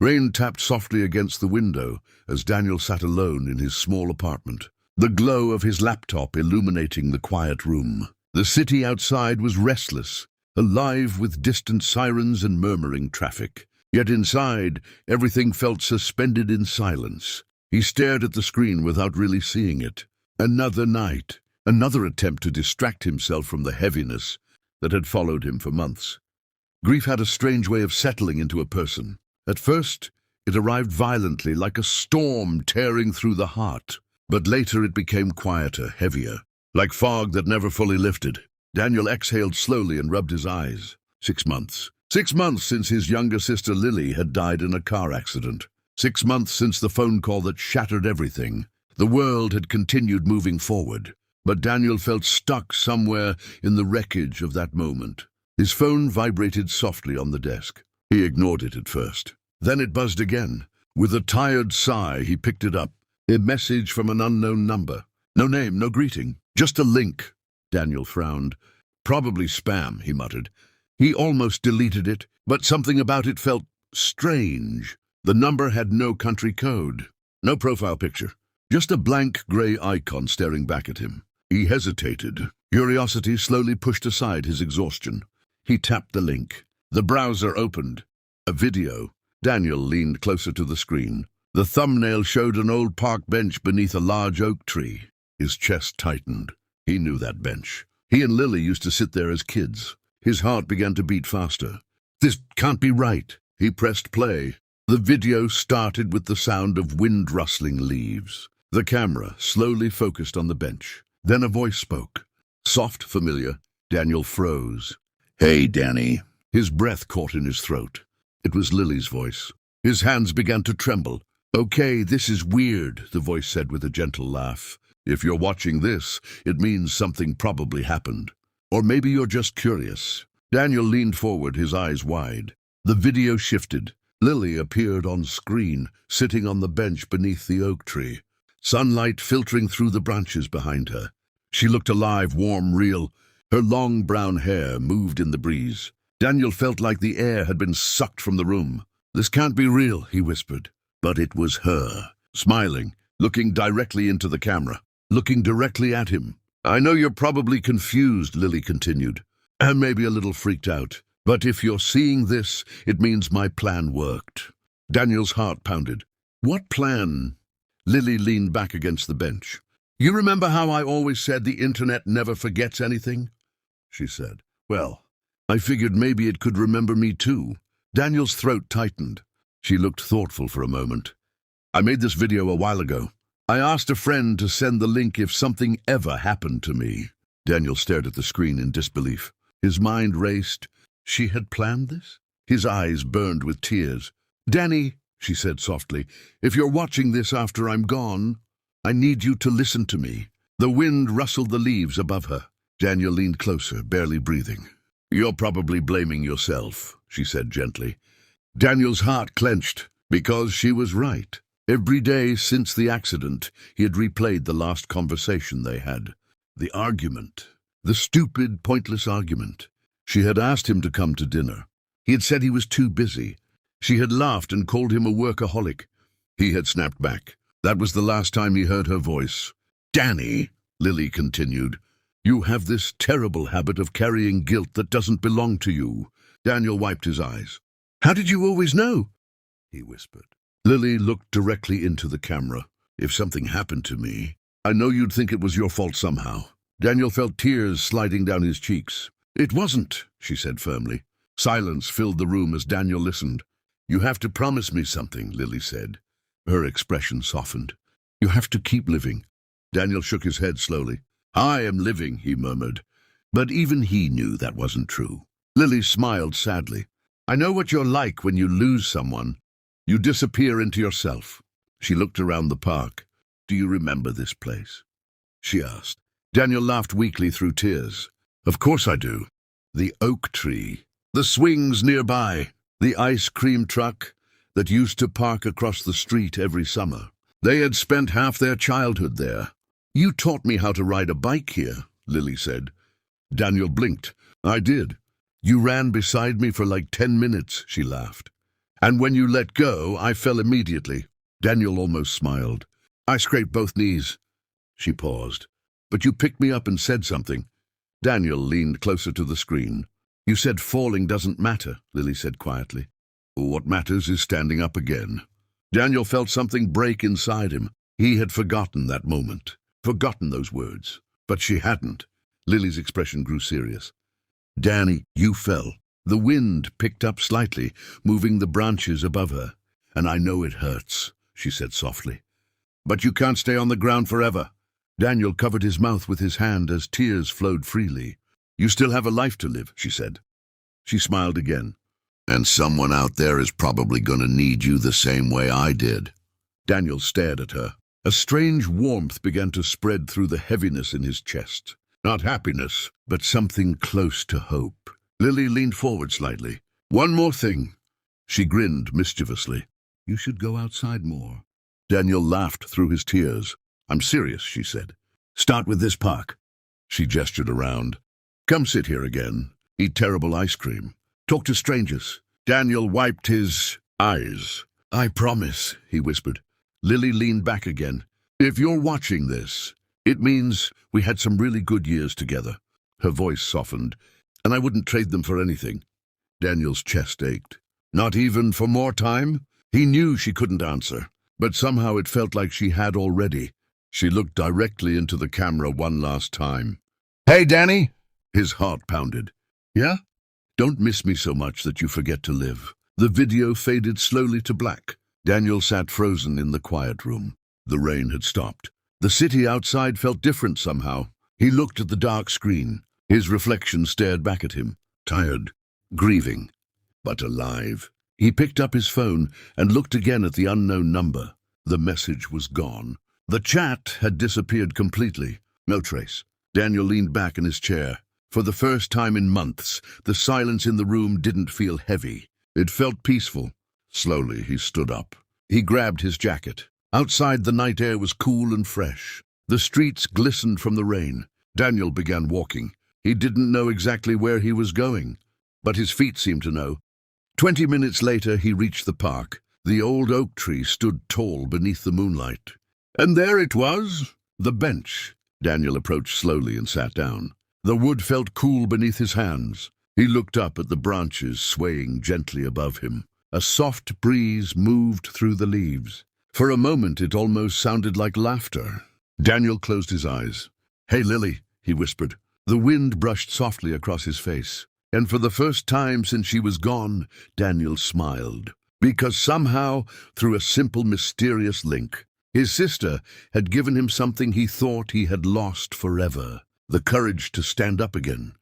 Rain tapped softly against the window as Daniel sat alone in his small apartment, the glow of his laptop illuminating the quiet room. The city outside was restless, alive with distant sirens and murmuring traffic. Yet inside, everything felt suspended in silence. He stared at the screen without really seeing it. Another night, another attempt to distract himself from the heaviness that had followed him for months. Grief had a strange way of settling into a person. At first, it arrived violently, like a storm tearing through the heart. But later it became quieter, heavier, like fog that never fully lifted. Daniel exhaled slowly and rubbed his eyes. 6 months. 6 months since his younger sister Lily had died in a car accident. 6 months since the phone call that shattered everything. The world had continued moving forward, but Daniel felt stuck somewhere in the wreckage of that moment. His phone vibrated softly on the desk. He ignored it at first. Then it buzzed again. With a tired sigh, he picked it up. A message from an unknown number. No name, no greeting. Just a link. Daniel frowned. Probably spam, he muttered. He almost deleted it, but something about it felt strange. The number had no country code, no profile picture, just a blank gray icon staring back at him. He hesitated. Curiosity slowly pushed aside his exhaustion. He tapped the link. The browser opened. A video. Daniel leaned closer to the screen. The thumbnail showed an old park bench beneath a large oak tree. His chest tightened. He knew that bench. He and Lily used to sit there as kids. His heart began to beat faster. This can't be right. He pressed play. The video started with the sound of wind-rustling leaves. The camera slowly focused on the bench. Then a voice spoke. Soft, familiar. Daniel froze. "Hey, Danny." His breath caught in his throat. It was Lily's voice. His hands began to tremble. "Okay, this is weird," the voice said with a gentle laugh. "If you're watching this, it means something probably happened. Or maybe you're just curious." Daniel leaned forward, his eyes wide. The video shifted. Lily appeared on screen, sitting on the bench beneath the oak tree, sunlight filtering through the branches behind her. She looked alive, warm, real. Her long brown hair moved in the breeze. Daniel felt like the air had been sucked from the room. "This can't be real," he whispered. But it was her, smiling, looking directly into the camera, looking directly at him. "I know you're probably confused," Lily continued, "and maybe a little freaked out. But if you're seeing this, it means my plan worked." Daniel's heart pounded. "What plan?" Lily leaned back against the bench. "You remember how I always said the internet never forgets anything?" she said. "Well, I figured maybe it could remember me too." Daniel's throat tightened. She looked thoughtful for a moment. "I made this video a while ago. I asked a friend to send the link if something ever happened to me." Daniel stared at the screen in disbelief. His mind raced. She had planned this? His eyes burned with tears. "Danny," she said softly, "if you're watching this after I'm gone, I need you to listen to me." The wind rustled the leaves above her. Daniel leaned closer, barely breathing. "You're probably blaming yourself," she said gently. Daniel's heart clenched, because she was right. Every day since the accident, he had replayed the last conversation they had. The argument. The stupid, pointless argument. She had asked him to come to dinner. He had said he was too busy. She had laughed and called him a workaholic. He had snapped back. That was the last time he heard her voice. "Danny," Lily continued, "you have this terrible habit of carrying guilt that doesn't belong to you." Daniel wiped his eyes. "How did you always know?" he whispered. Lily looked directly into the camera. "If something happened to me, I know you'd think it was your fault somehow." Daniel felt tears sliding down his cheeks. "It wasn't," she said firmly. Silence filled the room as Daniel listened. "You have to promise me something," Lily said. Her expression softened. "You have to keep living." Daniel shook his head slowly. "I am living," he murmured. But even he knew that wasn't true. Lily smiled sadly. "I know what you're like when you lose someone. You disappear into yourself." She looked around the park. "Do you remember this place?" she asked. Daniel laughed weakly through tears. "Of course I do. The oak tree, the swings nearby, the ice cream truck that used to park across the street every summer. They had spent half their childhood there. You taught me how to ride a bike here," Lily said. Daniel blinked. "I did. You ran beside me for like 10 minutes, she laughed. And when you let go, I fell immediately. Daniel almost smiled. I scraped both knees. She paused. But you picked me up and said something. Daniel leaned closer to the screen. You said falling doesn't matter, Lily said quietly. What matters is standing up again. Daniel felt something break inside him. He had forgotten that moment, forgotten those words. But she hadn't. Lily's expression grew serious. Danny, you fell. The wind picked up slightly, moving the branches above her. And I know it hurts, she said softly. But you can't stay on the ground forever. Daniel covered his mouth with his hand as tears flowed freely. You still have a life to live, she said. She smiled again. And someone out there is probably going to need you the same way I did. Daniel stared at her. A strange warmth began to spread through the heaviness in his chest. Not happiness, but something close to hope. Lily leaned forward slightly. One more thing. She grinned mischievously. You should go outside more. Daniel laughed through his tears. I'm serious, she said. Start with this park. She gestured around. Come sit here again. Eat terrible ice cream. Talk to strangers. Daniel wiped his eyes. I promise, he whispered. Lily leaned back again. If you're watching this, it means we had some really good years together. Her voice softened. And I wouldn't trade them for anything. Daniel's chest ached. Not even for more time? He knew she couldn't answer, but somehow it felt like she had already. She looked directly into the camera one last time. Hey, Danny! His heart pounded. Yeah? Don't miss me so much that you forget to live. The video faded slowly to black. Daniel sat frozen in the quiet room. The rain had stopped. The city outside felt different somehow. He looked at the dark screen. His reflection stared back at him, tired, grieving, but alive. He picked up his phone and looked again at the unknown number. The message was gone. The chat had disappeared completely. No trace. Daniel leaned back in his chair. For the first time in months, the silence in the room didn't feel heavy. It felt peaceful. Slowly, he stood up. He grabbed his jacket. Outside, the night air was cool and fresh. The streets glistened from the rain. Daniel began walking. He didn't know exactly where he was going, but his feet seemed to know. 20 minutes later, he reached the park. The old oak tree stood tall beneath the moonlight. And there it was, the bench. Daniel approached slowly and sat down. The wood felt cool beneath his hands. He looked up at the branches swaying gently above him. A soft breeze moved through the leaves. For a moment, it almost sounded like laughter. Daniel closed his eyes. Hey, Lily, he whispered. The wind brushed softly across his face. And for the first time since she was gone, Daniel smiled. Because somehow, through a simple, mysterious link, his sister had given him something he thought he had lost forever. The courage to stand up again.